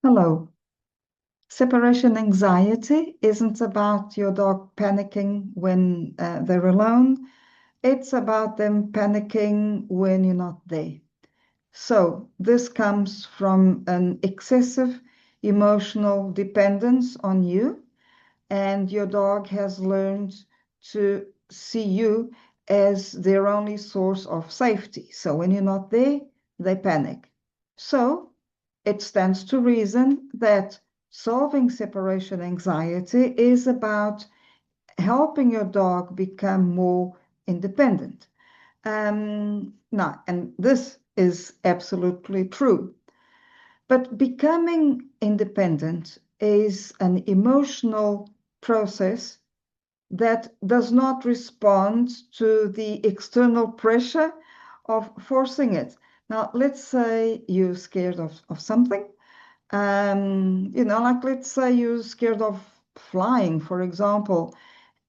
Hello. Separation anxiety isn't about your dog panicking when they're alone. It's about them panicking when you're not there. So this comes from an excessive emotional dependence on you, and your dog has learned to see you as their only source of safety. So when you're not there, they panic. So it stands to reason that solving separation anxiety is about helping your dog become more independent. Now, and this is absolutely true. But becoming independent is an emotional process that does not respond to the external pressure of forcing it. Now, let's say you're scared of something. Like let's say you're scared of flying, for example,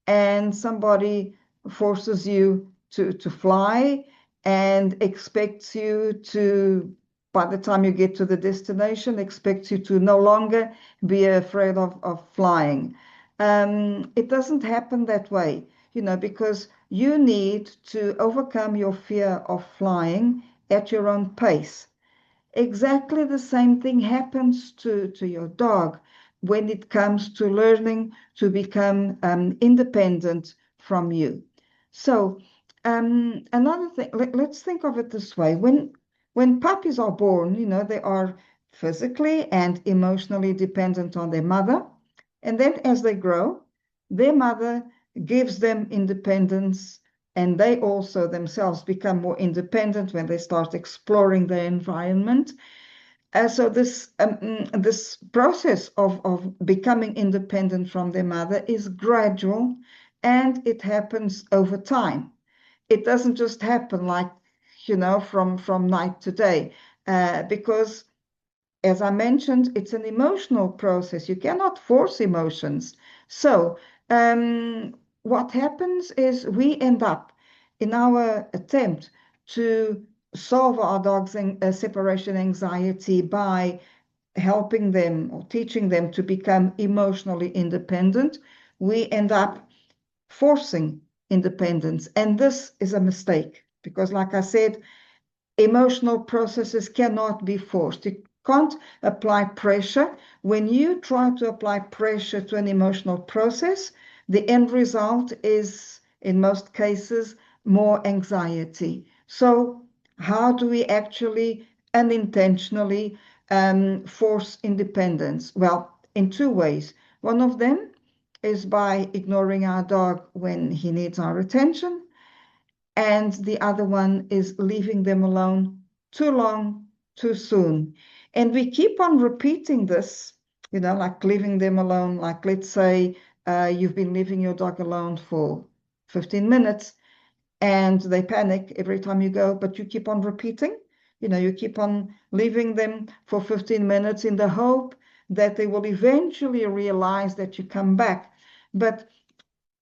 and somebody forces you to fly and expects you to, by the time you get to the destination, expects you to no longer be afraid of flying. It doesn't happen that way, because you need to overcome your fear of flying at your own pace. Exactly the same thing happens to your dog when it comes to learning to become independent from you. So, another thing, let's think of it this way. When puppies are born, they are physically and emotionally dependent on their mother. And then as they grow, their mother gives them independence, and they also themselves become more independent when they start exploring their environment. So this process of becoming independent from their mother is gradual, and it happens over time. It doesn't just happen like, from night to day, because as I mentioned, it's an emotional process. You cannot force emotions. So, what happens is we end up in our attempt to solve our dog's separation anxiety by helping them or teaching them to become emotionally independent. We end up forcing independence. And this is a mistake because, like I said, emotional processes cannot be forced. You can't apply pressure. When you try to apply pressure to an emotional process, the end result is, in most cases, more anxiety. So, how do we actually unintentionally force independence? Well, in two ways. One of them is by ignoring our dog when he needs our attention, and the other one is leaving them alone too long, too soon. And we keep on repeating this, like leaving them alone. Like, let's say you've been leaving your dog alone for 15 minutes and they panic every time you go, but you keep on repeating. You keep on leaving them for 15 minutes in the hope that they will eventually realize that you come back. But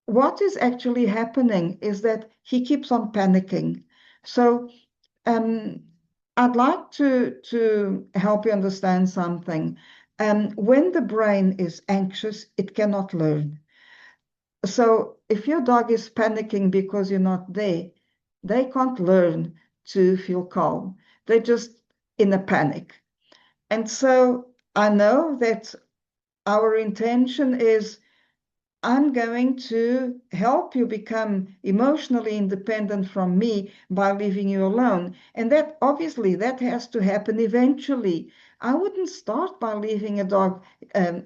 what is actually happening is that he keeps on panicking. So um, I'd like to help you understand something. When the brain is anxious, it cannot learn. So if your dog is panicking because you're not there, they can't learn to feel calm. They're just in a panic. And so I know that our intention is I'm going to help you become emotionally independent from me by leaving you alone. And that obviously that has to happen eventually. I wouldn't start by leaving a dog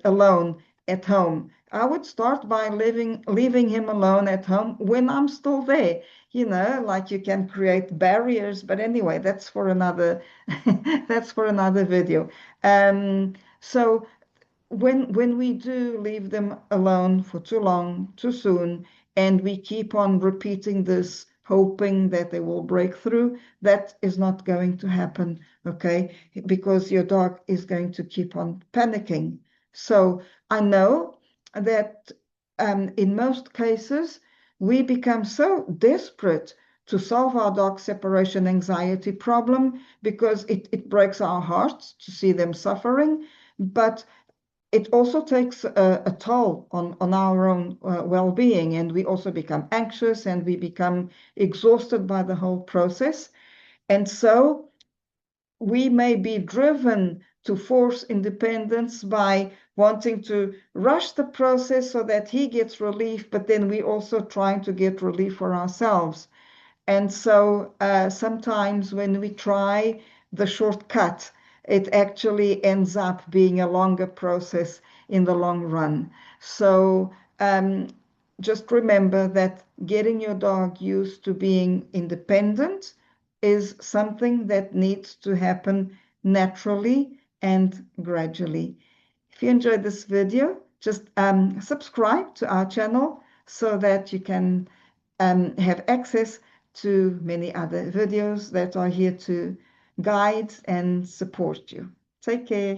alone at home. I would start by leaving him alone at home when I'm still there. Like you can create barriers, but anyway, that's for another that's for another video. So when we do leave them alone for too long, too soon, and we keep on repeating this, hoping that they will break through, that is not going to happen, okay? Because your dog is going to keep on panicking. So I know that in most cases, we become so desperate to solve our dog separation anxiety problem because it breaks our hearts to see them suffering, but it also takes a toll on our own well-being, and we also become anxious and we become exhausted by the whole process. And so we may be driven to force independence by wanting to rush the process so that he gets relief, but then we also trying to get relief for ourselves. And so sometimes when we try the shortcut, it actually ends up being a longer process in the long run. So just remember that getting your dog used to being independent is something that needs to happen naturally and gradually. If you enjoyed this video, just subscribe to our channel so that you can have access to many other videos that are here to guide and support you. Take care.